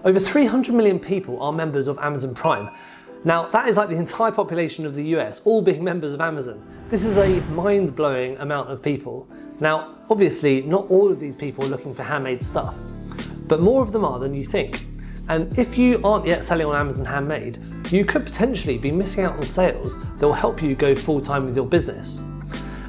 Over 300 million people are members of Amazon Prime. Now, that is like the entire population of the US, all being members of Amazon. This is a mind-blowing amount of people. Now, obviously, not all of these people are looking for handmade stuff, but more of them are than you think. And if you aren't yet selling on Amazon Handmade, you could potentially be missing out on sales that will help you go full-time with your business.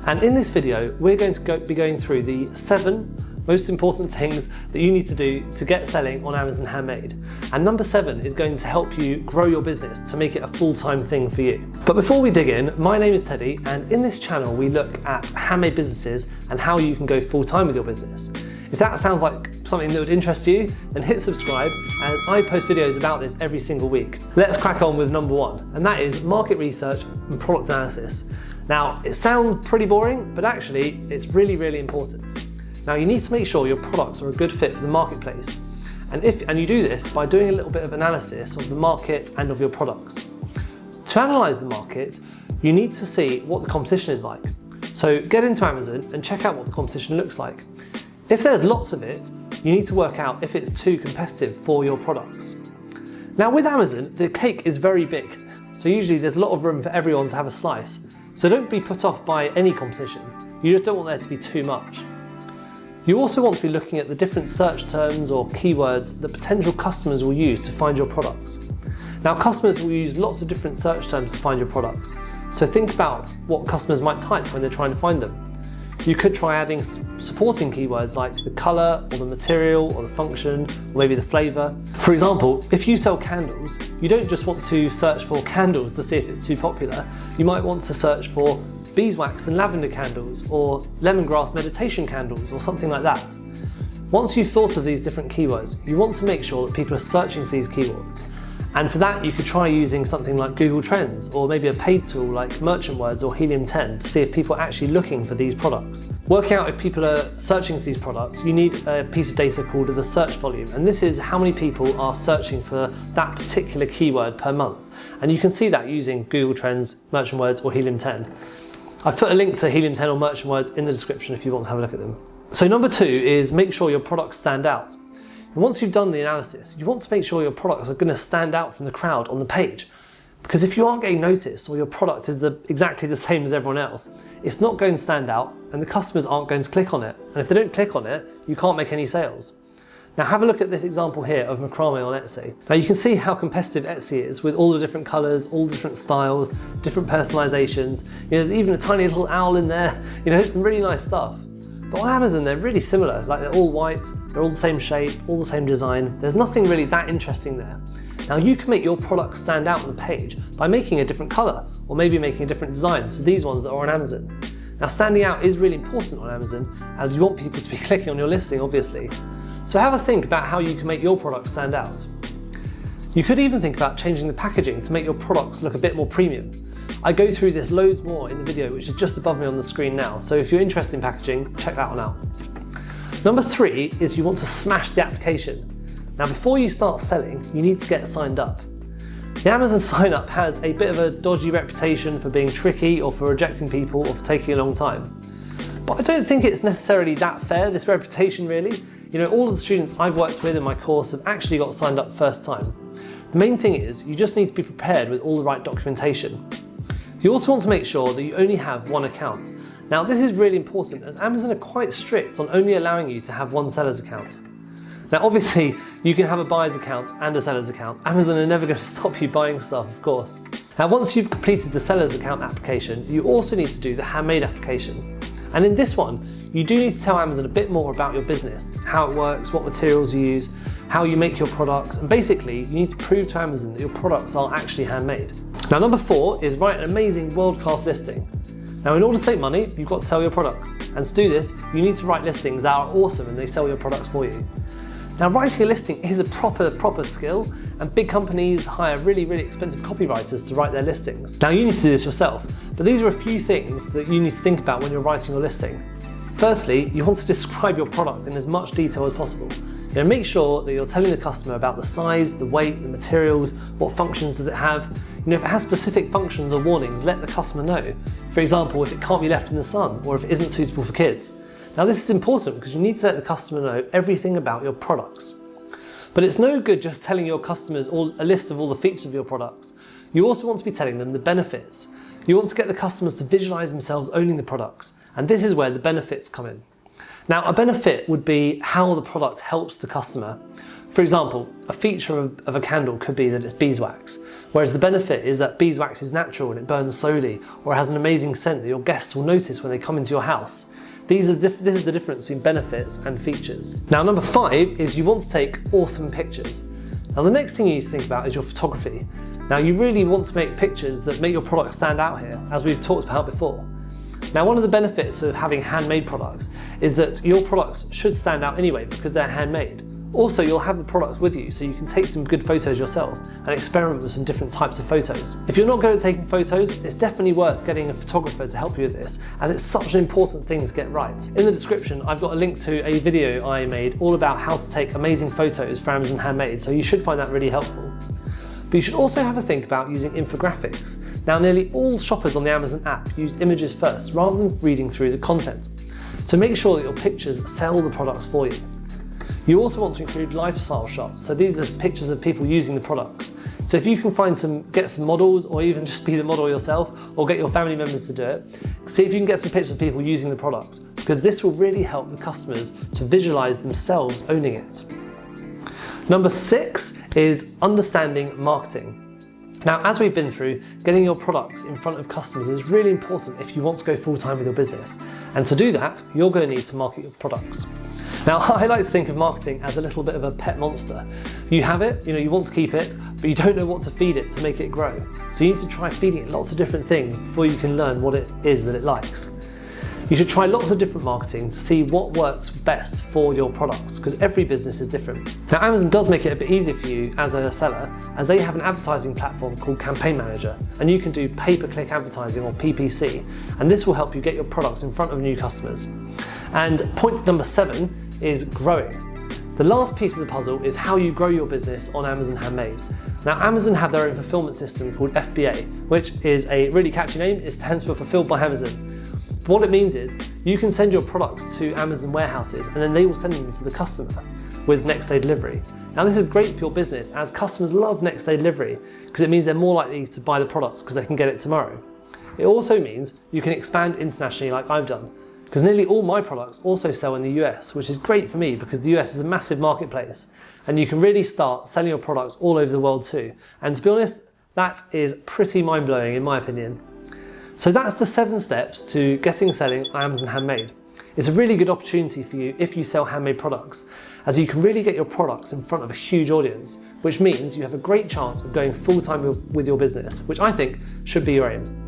And in this video, we're going to be going through the 7 most important things that you need to do to get selling on Amazon Handmade. And number 7 is going to help you grow your business to make it a full-time thing for you. But before we dig in, my name is Teddy, and in this channel we look at handmade businesses and how you can go full-time with your business. If that sounds like something that would interest you, then hit subscribe, as I post videos about this every single week. Let's crack on with number 1, and that is market research and product analysis. Now, it sounds pretty boring, but actually it's really, really important. Now, you need to make sure your products are a good fit for the marketplace. And you do this by doing a little bit of analysis of the market and of your products. To analyze the market, you need to see what the competition is like. So get into Amazon and check out what the competition looks like. If there's lots of it, you need to work out if it's too competitive for your products. Now, with Amazon, the cake is very big. So usually there's a lot of room for everyone to have a slice. So don't be put off by any competition. You just don't want there to be too much. You also want to be looking at the different search terms or keywords that potential customers will use to find your products. Now, customers will use lots of different search terms to find your products, so think about what customers might type when they're trying to find them. You could try adding supporting keywords like the colour or the material or the function or maybe the flavour. For example, if you sell candles, you don't just want to search for candles to see if it's too popular. You might want to search for beeswax and lavender candles, or lemongrass meditation candles, or something like that. Once you've thought of these different keywords, you want to make sure that people are searching for these keywords. And for that, you could try using something like Google Trends, or maybe a paid tool like Merchant Words or Helium 10 to see if people are actually looking for these products. Working out if people are searching for these products, you need a piece of data called the search volume, and this is how many people are searching for that particular keyword per month. And you can see that using Google Trends, Merchant Words or Helium 10. I've put a link to Helium 10 or Merchant Words in the description if you want to have a look at them. So number 2 is make sure your products stand out. And once you've done the analysis, you want to make sure your products are going to stand out from the crowd on the page. Because if you aren't getting noticed or your product is exactly the same as everyone else, it's not going to stand out and the customers aren't going to click on it. And if they don't click on it, you can't make any sales. Now have a look at this example here of macrame on Etsy. Now you can see how competitive Etsy is with all the different colours, all the different styles, different personalisations. There's even a tiny little owl in there. It's some really nice stuff. But on Amazon, they're really similar. Like, they're all white, they're all the same shape, all the same design. There's nothing really that interesting there. Now you can make your products stand out on the page by making a different colour, or maybe making a different design, so these ones that are on Amazon. Now, standing out is really important on Amazon, as you want people to be clicking on your listing, obviously. So have a think about how you can make your products stand out. You could even think about changing the packaging to make your products look a bit more premium. I go through this loads more in the video, which is just above me on the screen now, so if you're interested in packaging, check that one out. Number 3 is you want to smash the application. Now, before you start selling, you need to get signed up. The Amazon sign up has a bit of a dodgy reputation for being tricky or for rejecting people or for taking a long time. But I don't think it's necessarily that fair, this reputation really. All of the students I've worked with in my course have actually got signed up first time. The main thing is you just need to be prepared with all the right documentation. You also want to make sure that you only have one account. Now, this is really important as Amazon are quite strict on only allowing you to have one seller's account. Now, obviously, you can have a buyer's account and a seller's account. Amazon are never going to stop you buying stuff, of course. Now, once you've completed the seller's account application, you also need to do the handmade application. And in this one, you do need to tell Amazon a bit more about your business, how it works, what materials you use, how you make your products, and basically you need to prove to Amazon that your products are actually handmade. Now, number 4 is write an amazing world-class listing. Now, in order to make money, you've got to sell your products. And to do this, you need to write listings that are awesome and they sell your products for you. Now, writing a listing is a proper skill, and big companies hire really expensive copywriters to write their listings. Now, you need to do this yourself, but these are a few things that you need to think about when you're writing your listing. Firstly, you want to describe your product in as much detail as possible. Make sure that you're telling the customer about the size, the weight, the materials, what functions does it have. If it has specific functions or warnings, let the customer know. For example, if it can't be left in the sun, or if it isn't suitable for kids. Now, this is important because you need to let the customer know everything about your products. But it's no good just telling your customers a list of all the features of your products. You also want to be telling them the benefits. You want to get the customers to visualize themselves owning the products, and this is where the benefits come in. Now, a benefit would be how the product helps the customer. For example, a feature of a candle could be that it's beeswax, whereas the benefit is that beeswax is natural and it burns slowly, or it has an amazing scent that your guests will notice when they come into your house. This is the difference between benefits and features. Now, number 5 is you want to take awesome pictures. Now, the next thing you need to think about is your photography. Now, you really want to make pictures that make your product stand out here, as we've talked about before. Now, one of the benefits of having handmade products is that your products should stand out anyway because they're handmade. Also, you'll have the products with you so you can take some good photos yourself and experiment with some different types of photos. If you're not good at taking photos, it's definitely worth getting a photographer to help you with this, as it's such an important thing to get right. In the description, I've got a link to a video I made all about how to take amazing photos for Amazon Handmade, so you should find that really helpful. But you should also have a think about using infographics. Now, nearly all shoppers on the Amazon app use images first rather than reading through the content. So make sure that your pictures sell the products for you. You also want to include lifestyle shots, so these are pictures of people using the products. So if you can get some models, or even just be the model yourself, or get your family members to do it, see if you can get some pictures of people using the products, because this will really help the customers to visualize themselves owning it. Number 6 is understanding marketing. Now, as we've been through, getting your products in front of customers is really important if you want to go full-time with your business. And to do that, you're going to need to market your products. Now, I like to think of marketing as a little bit of a pet monster. You have it, you want to keep it, but you don't know what to feed it to make it grow. So you need to try feeding it lots of different things before you can learn what it is that it likes. You should try lots of different marketing to see what works best for your products, because every business is different. Now, Amazon does make it a bit easier for you as a seller, as they have an advertising platform called Campaign Manager, and you can do pay-per-click advertising, or PPC, and this will help you get your products in front of new customers. And point number 7 is growing. The last piece of the puzzle is how you grow your business on Amazon Handmade. Now, Amazon have their own fulfillment system called FBA, which is a really catchy name. It stands for Fulfilled by Amazon. What it means is you can send your products to Amazon warehouses, and then they will send them to the customer with next day delivery. Now, this is great for your business, as customers love next day delivery because it means they're more likely to buy the products because they can get it tomorrow. It also means you can expand internationally like I've done, because nearly all my products also sell in the US, which is great for me because the US is a massive marketplace, and you can really start selling your products all over the world too. And to be honest, that is pretty mind-blowing in my opinion. So that's the 7 steps to getting selling on Amazon Handmade. It's a really good opportunity for you if you sell handmade products, as you can really get your products in front of a huge audience, which means you have a great chance of going full-time with your business, which I think should be your aim.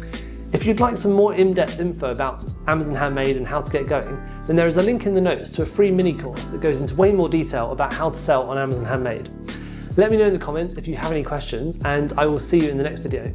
If you'd like some more in-depth info about Amazon Handmade and how to get going, then there is a link in the notes to a free mini course that goes into way more detail about how to sell on Amazon Handmade. Let me know in the comments if you have any questions, and I will see you in the next video.